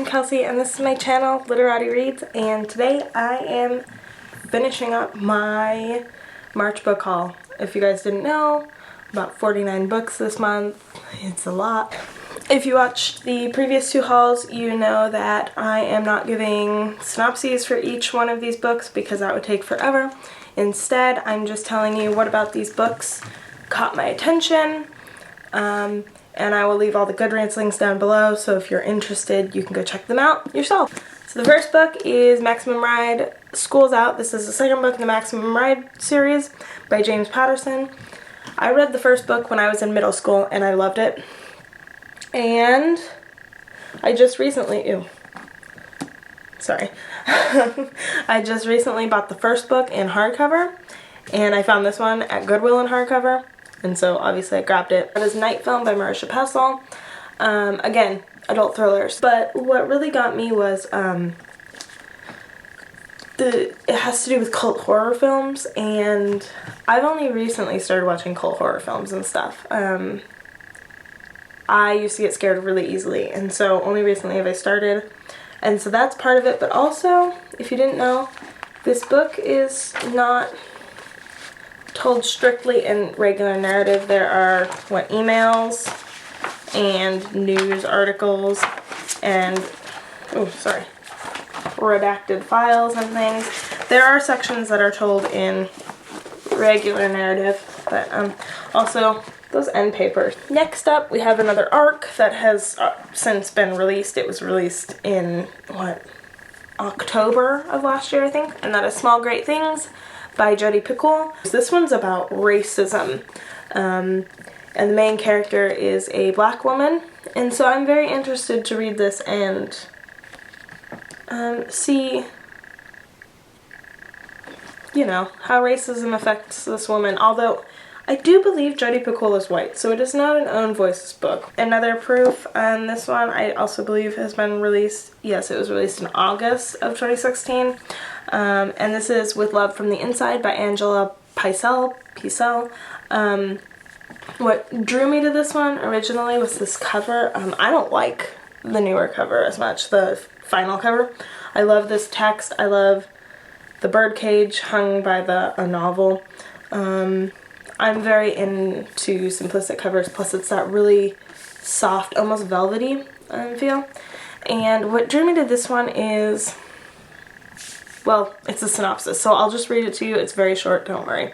Kelsey and this is my channel, Literati Reads, and today I am finishing up my March book haul. If you guys didn't know, about 49 books this month. It's a lot. If you watched the previous two hauls, you know that I am not giving synopses for each one of these books because that would take forever. Instead, I'm just telling you what about these books caught my attention, and I will leave all the Goodreads links down below, so if you're interested, you can go check them out yourself. So the first book is Maximum Ride, School's Out. This is the second book in the Maximum Ride series by James Patterson. I read the first book when I was in middle school, and I loved it. And I just recently, I just recently bought the first book in hardcover, and I found this one at Goodwill in hardcover. And so obviously I grabbed it. It is Night Film by Marisha Pessl. Again, adult thrillers. But what really got me was it has to do with cult horror films, and I've only recently started watching cult horror films and stuff. I used to get scared really easily, and so only recently have I started. And so that's part of it, but also, if you didn't know, this book is not told strictly in regular narrative. There are, emails and news articles and, redacted files and things. There are sections that are told in regular narrative, but also those end papers. Next up, we have another arc that has since been released. It was released in, October of last year, I think, and that is Small Great Things by Jodi Picoult. This one's about racism, and the main character is a black woman, and so I'm very interested to read this and see, how racism affects this woman, although I do believe Jodi Picoult is white, so it is not an Own Voices book. Another proof on this one, I also believe has been released, yes, it was released in August of 2016, and this is With Love from the Inside by Angela Piecel. What drew me to this one originally was this cover. I don't like the newer cover as much, the final cover. I love this text. I love the birdcage hung by a novel. I'm very into simplistic covers, plus it's that really soft, almost velvety feel. And what drew me to this one is, it's a synopsis, so I'll just read it to you. It's very short, don't worry.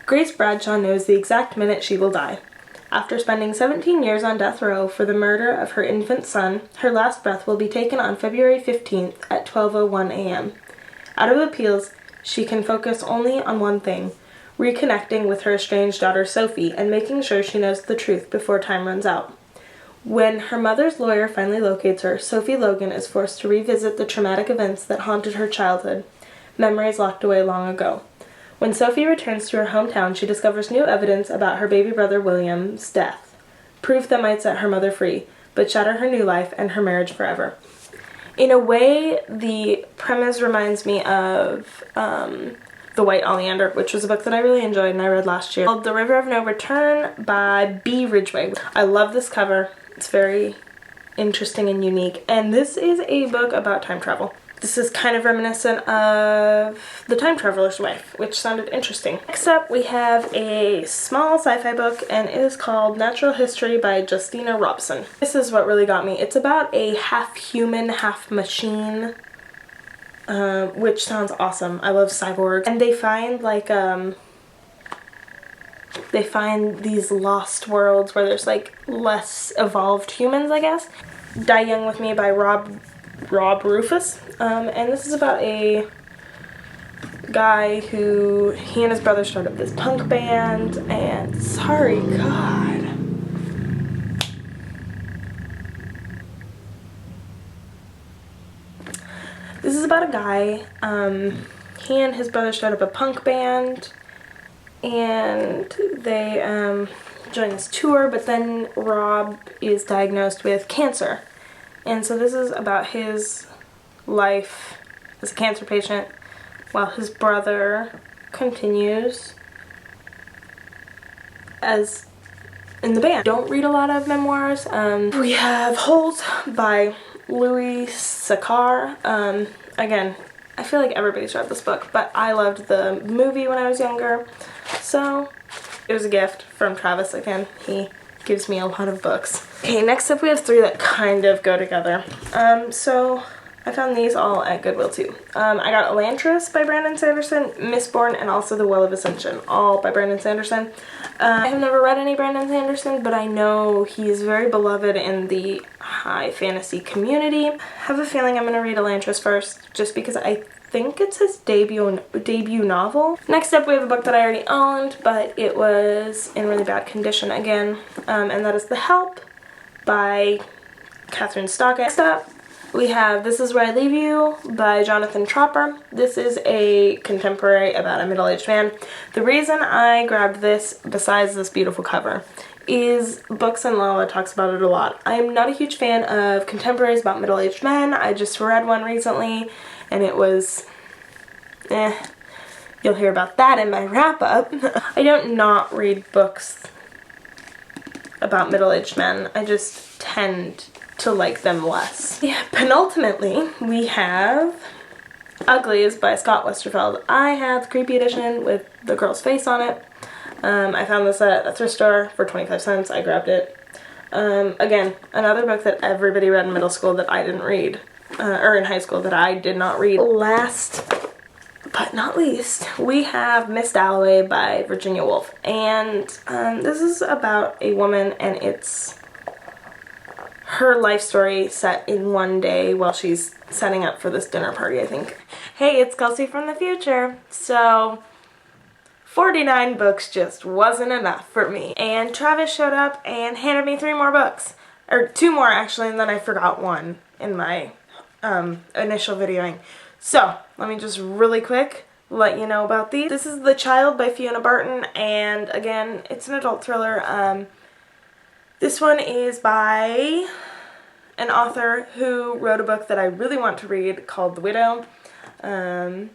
Grace Bradshaw knows the exact minute she will die. After spending 17 years on death row for the murder of her infant son, her last breath will be taken on February 15th at 12:01 a.m. Out of appeals, she can focus only on one thing: reconnecting with her estranged daughter Sophie and making sure she knows the truth before time runs out. When her mother's lawyer finally locates her, Sophie Logan is forced to revisit the traumatic events that haunted her childhood, memories locked away long ago. When Sophie returns to her hometown, she discovers new evidence about her baby brother William's death, proof that might set her mother free, but shatter her new life and her marriage forever. In a way, the premise reminds me of The White Oleander, which was a book that I really enjoyed and I read last year, called The River of No Return by B. Ridgway. I love this cover. It's very interesting and unique, and this is a book about time travel. This is kind of reminiscent of The Time Traveler's Wife, which sounded interesting. Next up, we have a small sci-fi book, and it is called Natural History by Justina Robson. This is what really got me. It's about a half-human, half-machine, which sounds awesome. I love cyborgs. And they find, these lost worlds where there's, less evolved humans, I guess. Die Young with Me by Rob Rufus, and this is about a guy who, he and his brother start up this punk band, and this is about a guy, he and his brother start up a punk band, and they join this tour, but then Rob is diagnosed with cancer. And so this is about his life as a cancer patient while his brother continues as in the band. Don't read a lot of memoirs. We have Holes by Louis Sachar. Again, I feel like everybody's read this book, but I loved the movie when I was younger, so it was a gift from Travis again. He gives me a lot of books. Okay, next up we have 3 that kind of go together. So I found these all at Goodwill too. I got Elantris by Brandon Sanderson, Mistborn, and also The Well of Ascension, all by Brandon Sanderson. I have never read any Brandon Sanderson, but I know he's very beloved in the high fantasy community. I have a feeling I'm going to read Elantris first, just because I think it's his debut novel. Next up we have a book that I already owned, but it was in really bad condition again, and that is The Help by Kathryn Stockett. Next up we have This Is Where I Leave You by Jonathan Tropper. This is a contemporary about a middle-aged man. The reason I grabbed this, besides this beautiful cover, is Books and Lala talks about it a lot. I am not a huge fan of contemporaries about middle-aged men. I just read one recently and it was You'll hear about that in my wrap-up. I don't not read books about middle-aged men. I just tend to like them less. Yeah, penultimately, we have Uglies by Scott Westerfeld. I have the creepy edition with the girl's face on it. I found this at a thrift store for 25 cents. I grabbed it. Again, another book that everybody read in middle school that I didn't read. Or in high school that I did not read. Last but not least, we have Miss Dalloway by Virginia Woolf. And this is about a woman, and it's her life story set in one day while she's setting up for this dinner party, I think. Hey, it's Kelsey from the future. So 49 books just wasn't enough for me. And Travis showed up and handed me 3 more books. Or 2 more actually, and then I forgot one in my initial videoing. So let me just really quick let you know about these. This is The Child by Fiona Barton, and again, it's an adult thriller. This one is by an author who wrote a book that I really want to read called The Widow. And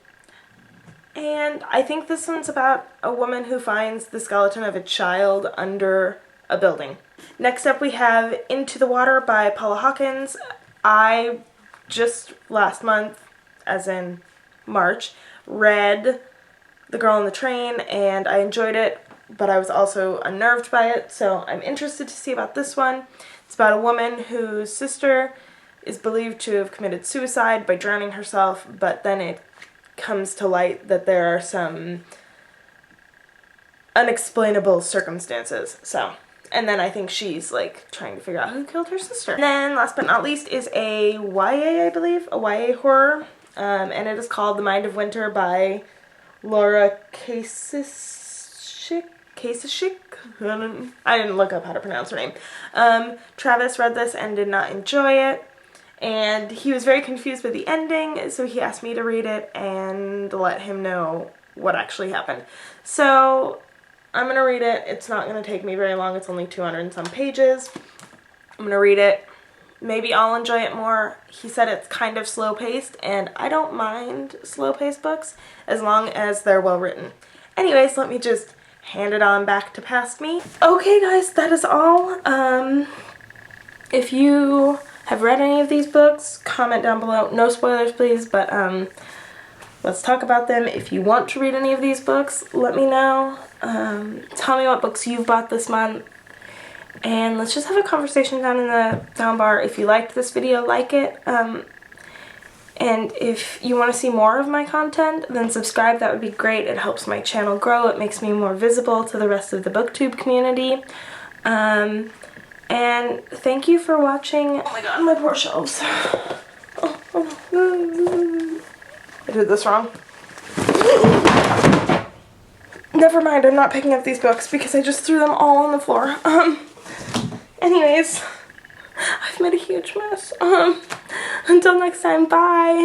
I think this one's about a woman who finds the skeleton of a child under a building. Next up we have Into the Water by Paula Hawkins. I just last month, as in March, read The Girl on the Train and I enjoyed it, but I was also unnerved by it, so I'm interested to see about this one. It's about a woman whose sister is believed to have committed suicide by drowning herself, but then it comes to light that there are some unexplainable circumstances, and then I think she's like trying to figure out who killed her sister. And then last but not least is a YA, I believe, a YA horror, and it is called The Mind of Winter by Laura Kasich. I didn't look up how to pronounce her name. Travis read this and did not enjoy it, and he was very confused with the ending, so he asked me to read it and let him know what actually happened. So I'm going to read it. It's not going to take me very long. It's only 200 and some pages. I'm going to read it. Maybe I'll enjoy it more. He said it's kind of slow-paced, and I don't mind slow-paced books as long as they're well written. Anyways, let me just hand it on back to past me. Okay guys, that is all. If you have read any of these books, comment down below. No spoilers please, but let's talk about them. If you want to read any of these books, let me know. Tell me what books you've bought this month, and let's just have a conversation down in the down bar. If you liked this video, like it, and if you want to see more of my content, then subscribe. That would be great. It helps my channel grow. It makes me more visible to the rest of the booktube community. And thank you for watching. Oh my god, my poor shelves. I did this wrong. Never mind, I'm not picking up these books because I just threw them all on the floor. Anyways, I've made a huge mess. Until next time, bye.